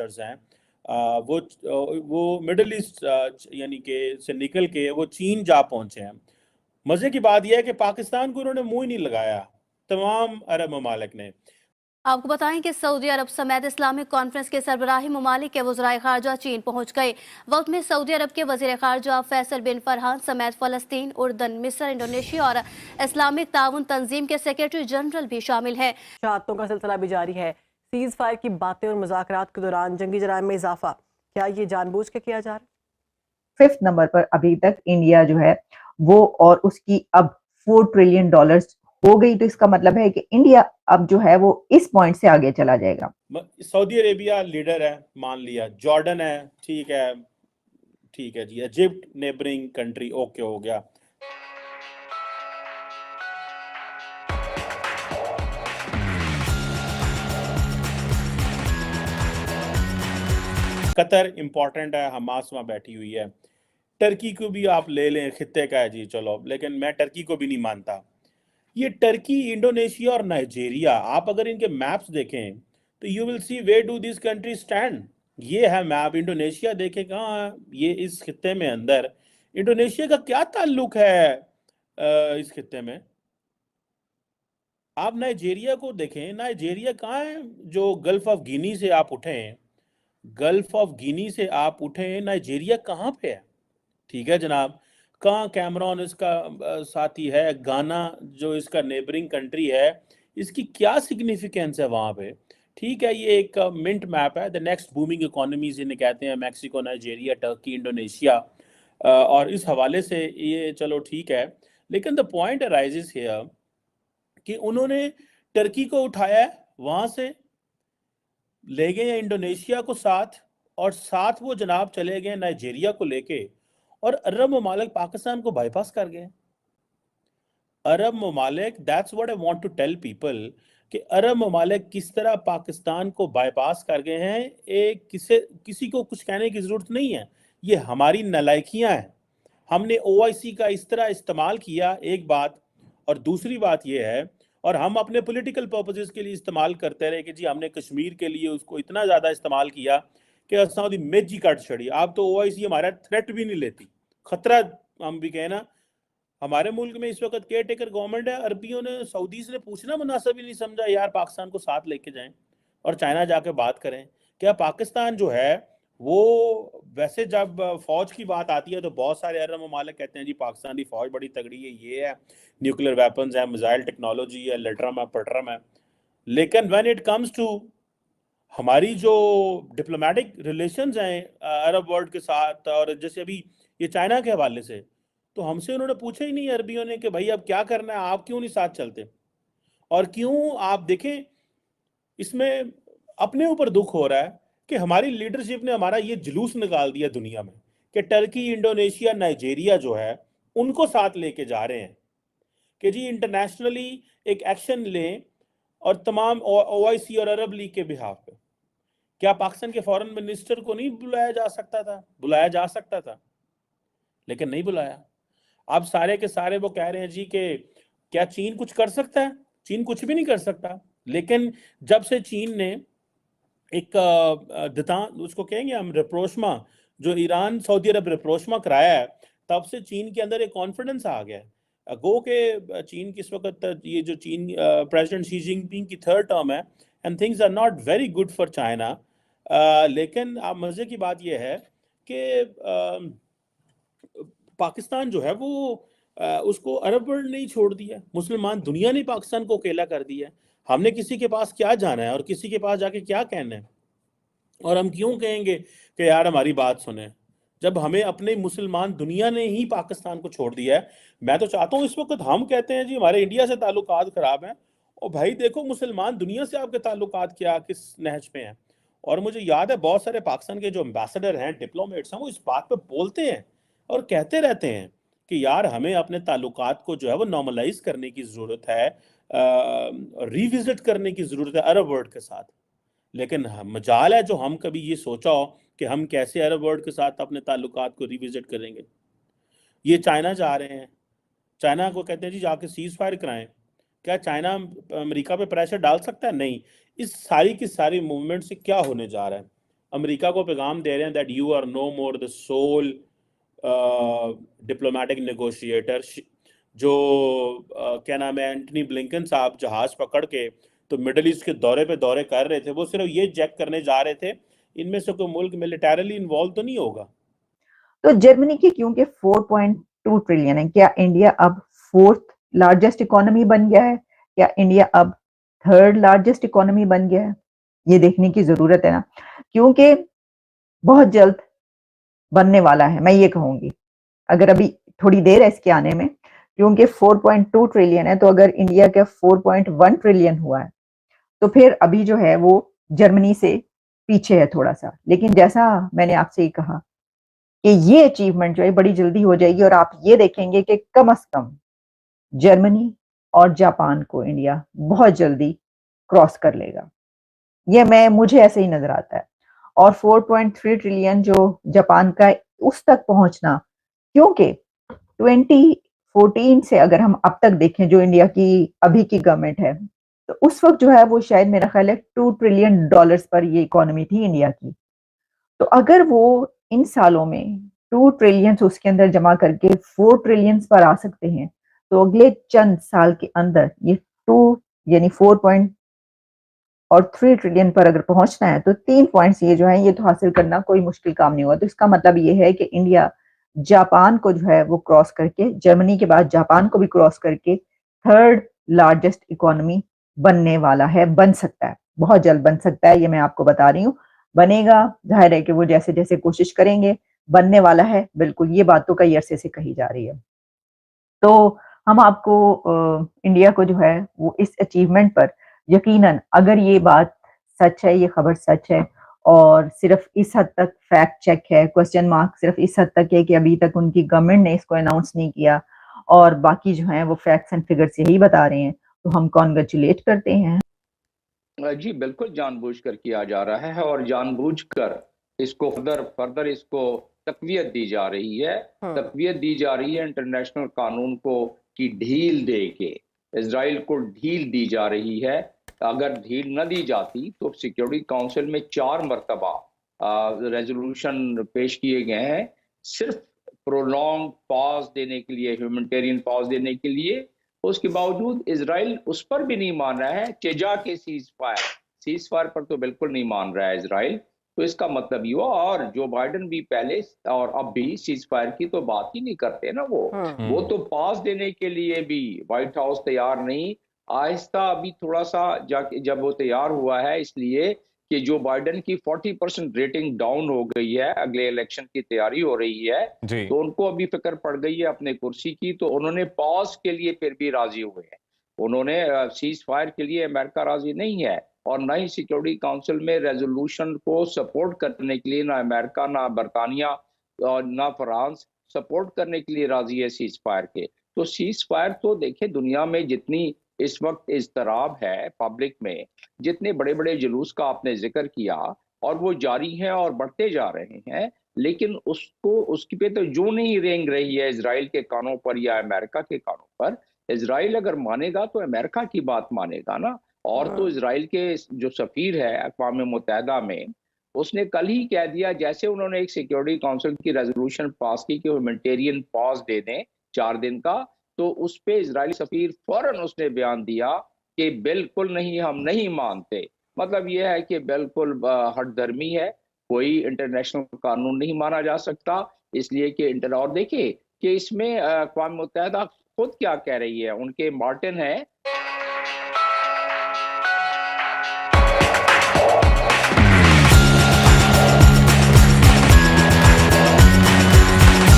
Protesters हैं वो middle east यानी कि से निकल के वो चीन जा पहुंचे हैं। मजे की बात यह है कि पाकिस्तान को उन्होंने मुंह ही नहीं लगाया, तमाम अरब ममालिक ने। आपको बताएं कि सऊदी अरब समेत इस्लामिक कॉन्फ्रेंस के सरबराही ममालिक के वज़राए खारजा चीन पहुंच गए। वक्त में सऊदी अरब के वज़ीर खारजा फैसल बिन फरहान समेत फ़लस्तीन, उर्दन, मिस्र, इंडोनेशिया और इस्लामिक ताउन तंजीम के सेक्रेटरी जनरल भी शामिल है। शहादतों का सिलसिला भी जारी है। सीज फायर की बातें और मुज़ाकरात के दौरान जंगी जराइम में इजाफा, क्या ये जानबूझ के किया जा रहा है? 5th नंबर पर अभी तक इंडिया जो है वो, और उसकी अब $4 ट्रिलियन हो गई, तो इसका मतलब है कि इंडिया अब जो है वो इस पॉइंट से आगे चला जाएगा। सऊदी अरेबिया लीडर है, मान लिया, जॉर्डन है, ठीक है जी, इजिप्ट नेबरिंग कंट्री, ओके हो गया। कतर इंपॉर्टेंट है, हमास वहां बैठी हुई है। टर्की को भी आप ले लें, खित्ते का है जी, चलो, लेकिन मैं टर्की को भी नहीं मानता। ये टर्की, इंडोनेशिया और नाइजीरिया, आप अगर इनके मैप्स देखें तो you will see where do this country stand. ये है मैप, इंडोनेशिया देखें कहाँ, ये इस खित्ते में अंदर इंडोनेशिया का क्या ताल्लुक है इस खित्ते में। आप नाइजीरिया को देखें, नाइजीरिया कहाँ है, जो गल्फ ऑफ गिनी से आप उठें, गल्फ ऑफ गिनी से आप उठें, नाइजीरिया कहाँ पे है, ठीक है जनाब। कहाँ कैमरून इसका साथी है, गाना जो इसका नेबरिंग कंट्री है, इसकी क्या सिग्निफिकेंस है वहाँ पे, ठीक है। ये एक मिंट मैप है, द नेक्स्ट बूमिंग इकोनॉमीज इन्हें कहते हैं, मैक्सिको, नाइजीरिया, टर्की, इंडोनेशिया, और इस हवाले से ये चलो ठीक है। लेकिन द पॉइंट अराइजेस हियर कि उन्होंने टर्की को उठाया, वहाँ से ले गए इंडोनेशिया को साथ, और साथ वो जनाब चले गए नाइजीरिया को लेके, और अरब ममालिक पाकिस्तान को बाईपास कर गए। अरब ममालिक, that's what I want to tell people, कि अरब ममालिक किस तरह पाकिस्तान को बाईपास कर गए हैं। एक किसी को कुछ कहने की जरूरत नहीं है, ये हमारी नालायकियां हैं। हमने OIC का इस तरह इस्तेमाल किया, एक बात, और दूसरी बात ये है, और हम अपने पॉलिटिकल पर्पसेस के लिए इस्तेमाल करते रहे कि जी हमने कश्मीर के लिए उसको इतना ज़्यादा इस्तेमाल किया कि असां दी मेज ही कट छड़ी। अब तो OIC हमारा थ्रेट भी नहीं लेती, खतरा हम भी कहें ना। हमारे मुल्क में इस वक्त केयर टेकर गवर्नमेंट है, अरबियों ने, सऊदीज ने पूछना मुनासिब ही नहीं समझा यार पाकिस्तान को साथ लेके जाएं और चाइना जाके बात करें। क्या पाकिस्तान जो है वो, वैसे जब फौज की बात आती है तो बहुत सारे अरब ममालिक कहते हैं जी पाकिस्तान की फौज बड़ी तगड़ी है, ये है, न्यूक्लियर वेपन्स है, मिसाइल टेक्नोलॉजी है, लेटरम है, पटरम है। लेकिन व्हेन इट कम्स टू हमारी जो डिप्लोमेटिक रिलेशंस हैं अरब वर्ल्ड के साथ, और जैसे अभी ये चाइना के हवाले से, तो हमसे उन्होंने पूछा ही नहीं अरबियों ने कि भाई अब क्या करना है, आप क्यों नहीं साथ चलते। और क्यों, आप देखें, इसमें अपने ऊपर दुख हो रहा है कि हमारी लीडरशिप ने हमारा ये जुलूस निकाल दिया दुनिया में कि टर्की, इंडोनेशिया, नाइजीरिया जो है उनको साथ लेके जा रहे हैं कि जी इंटरनेशनली एक एक्शन लें, और तमाम OIC और अरब लीग के बिहाफ पे। क्या पाकिस्तान के फॉरेन मिनिस्टर को नहीं बुलाया जा सकता था? बुलाया जा सकता था, लेकिन नहीं बुलाया। अब सारे के सारे वो कह रहे हैं जी कि क्या चीन कुछ कर सकता है? चीन कुछ भी नहीं कर सकता। लेकिन जब से चीन ने एक उसको कहेंगे हम रिप्रोचमा, जो ईरान सऊदी अरब रिप्रोचमा कराया है, तब से चीन के अंदर एक कॉन्फिडेंस आ गया है। गो के चीन की इस वक्त, ये जो चीन प्रेसिडेंट शी जिनपिंग की 3rd टर्म है, and things are not very good for China. लेकिन अब मजे की बात यह है कि पाकिस्तान जो है वो उसको अरब वर्ल्ड ने ही छोड़ दिया, मुसलमान दुनिया ने पाकिस्तान को अकेला कर दिया। हमने किसी के पास क्या जाना है और किसी के पास जाके क्या कहना है, और हम क्यों कहेंगे कि यार हमारी बात सुने, जब हमें अपने मुसलमान दुनिया ने ही पाकिस्तान को छोड़ दिया है। मैं तो चाहता हूँ, इस वक्त हम कहते हैं जी हमारे इंडिया से ताल्लुकात खराब हैं, और भाई देखो मुसलमान दुनिया से आपके ताल्लुकात क्या, किस नहज पे हैं। और मुझे याद है बहुत सारे पाकिस्तान के जो एम्बेसडर हैं, डिप्लोमेट्स हैं, वो इस बात पे बोलते हैं और कहते रहते हैं कि यार हमें अपने ताल्लुकात को जो है वो नॉर्मलाइज करने की ज़रूरत है, रिविजिट करने की ज़रूरत है अरब वर्ल्ड के साथ। लेकिन मजाल है जो हम कभी ये सोचा हो कि हम कैसे अरब वर्ल्ड के साथ अपने ताल्लुकात को रिविजिट करेंगे। ये चाइना जा रहे हैं, चाइना को कहते हैं जी जाके सीज फायर कराएं। क्या चाइना अमेरिका पे प्रेशर डाल सकता है? नहीं। इस सारी की सारी मूवमेंट से क्या होने जा रहा है, अमेरिका को पैगाम दे रहे हैं that you are no more the sole diplomatic negotiator. जो क्या नाम है, एंटनी ब्लिंकन साहब जहाज पकड़ के तो मिडल ईस्ट के दौरे पे दौरे कर रहे थे, वो सिर्फ ये चेक करने जा रहे थे इनमें से कोई मुल्क मिलिटरली इन्वॉल्व तो नहीं होगा। तो जर्मनी की क्योंकि 4.2 ट्रिलियन है, क्या इंडिया अब फोर्थ लार्जेस्ट इकोनॉमी बन गया है? क्या इंडिया अब थर्ड लार्जेस्ट इकोनॉमी बन गया है? ये देखने की जरूरत है ना, क्योंकि बहुत जल्द बनने वाला है। मैं ये कहूंगी अगर अभी थोड़ी देर है इसके आने में, क्योंकि 4.2 ट्रिलियन है, तो अगर इंडिया का 4.1 ट्रिलियन हुआ है तो फिर अभी जो है वो जर्मनी से पीछे है थोड़ा सा। लेकिन जैसा मैंने आपसे कहा कि ये अचीवमेंट जो है बड़ी जल्दी हो जाएगी और आप ये देखेंगे कि कम से कम जर्मनी और जापान को इंडिया बहुत जल्दी क्रॉस कर लेगा। ये मुझे ऐसे ही नजर आता है। और 4.3 ट्रिलियन जो जापान का उस तक पहुंचना, क्योंकि 2014 से अगर हम अब तक देखें जो इंडिया की अभी की गवर्नमेंट है, तो उस वक्त जो है वो शायद मेरा ख्याल है $2 ट्रिलियन पर ये इकोनॉमी थी इंडिया की। तो अगर वो इन सालों में 2 ट्रिलियन उसके अंदर जमा करके 4 ट्रिलियन पर आ सकते हैं, तो अगले चंद साल के अंदर ये 2 यानी 4 और 3 ट्रिलियन पर अगर पहुंचना है तो 3 पॉइंट्स ये जो है ये तो हासिल करना कोई मुश्किल काम नहीं हुआ। तो इसका मतलब ये है कि इंडिया जापान को जो है वो क्रॉस करके, जर्मनी के बाद जापान को भी क्रॉस करके थर्ड लार्जेस्ट इकोनॉमी बनने वाला है, बन सकता है, बहुत जल्द बन सकता है। ये मैं आपको बता रही हूँ, बनेगा। जाहिर है कि वो जैसे जैसे कोशिश करेंगे, बनने वाला है बिल्कुल। ये बात तो कई अरसे से कही जा रही है। तो हम आपको इंडिया को जो है वो इस अचीवमेंट पर यकीनन, अगर ये बात सच है, ये खबर सच है और सिर्फ इस हद तक फैक्ट चेक है, क्वेश्चन मार्क सिर्फ इस हद तक है कि अभी तक उनकी गवर्नमेंट ने इसको अनाउंस नहीं किया और बाकी जो है वो फैक्ट्स एंड फिगर्स यही बता रहे हैं, तो हम कॉन्ग्रेचुलेट करते हैं। जी बिल्कुल, जानबूझकर किया जा रहा है और जानबूझकर इसको फर्दर इसको तकवीयत दी जा रही है। तकवीयत दी जा रही है इंटरनेशनल कानून को कि ढील दे के इजराइल को ढील दी जा रही है। अगर ढील न दी जाती तो सिक्योरिटी काउंसिल में 4 मरतबा रेजोल्यूशन पेश किए गए हैं सिर्फ प्रोलॉन्ग पॉज देने के लिए, ह्यूमैनिटेरियन पॉज देने के लिए। उसके बावजूद इजराइल उस पर भी नहीं मान रहा है। चेजा के सीज फायर पर तो बिल्कुल नहीं मान रहा है इजराइल। तो इसका मतलब ये हुआ, और जो बाइडन भी पहले और अब भी सीज फायर की तो बात ही नहीं करते ना। वो तो पास देने के लिए भी व्हाइट हाउस तैयार नहीं। आहिस्ता अभी थोड़ा सा जब वो तैयार हुआ है, इसलिए कि जो बाइडन की 40% रेटिंग डाउन हो गई है, अगले इलेक्शन की तैयारी हो रही है, तो उनको अभी फिक्र पड़ गई है अपने कुर्सी की। तो उन्होंने पॉज के लिए फिर भी राजी हुए हैं। उन्होंने सीज फायर के लिए अमेरिका राजी नहीं है और ना ही सिक्योरिटी काउंसिल में रेजोल्यूशन को सपोर्ट करने के लिए ना अमेरिका, ना बरतानिया और ना फ्रांस सपोर्ट करने के लिए राजी है सीज फायर के। तो सीज फायर तो देखिए, दुनिया में जितनी इस वक्त इज़्तिराब है पब्लिक में, जितने बड़े बड़े जुलूस का आपने जिक्र किया, और वो जारी है और बढ़ते जा रहे हैं, लेकिन उसकी पे तो जो नहीं रेंग रही है इजराइल के कानों पर या अमेरिका के कानों पर। इजराइल अगर मानेगा तो अमेरिका की बात मानेगा ना। और तो इजराइल के जो सफीर है अक़वाम मुत्तहिदा में, उसने कल ही कह दिया, जैसे उन्होंने एक सिक्योरिटी काउंसिल की रेजोल्यूशन पास की कि ह्यूमैनिटेरियन पॉज दे दें 4 दिन का, तो उस पे इजरायली सफीर फौरन उसने बयान दिया कि बिल्कुल नहीं, हम नहीं मानते। मतलब यह है कि बिल्कुल हठधर्मी है, कोई इंटरनेशनल कानून नहीं माना जा सकता। इसलिए कि और देखिए कि इसमें अक़वाम मुत्तहिदा खुद क्या कह रही है। उनके मार्टिन है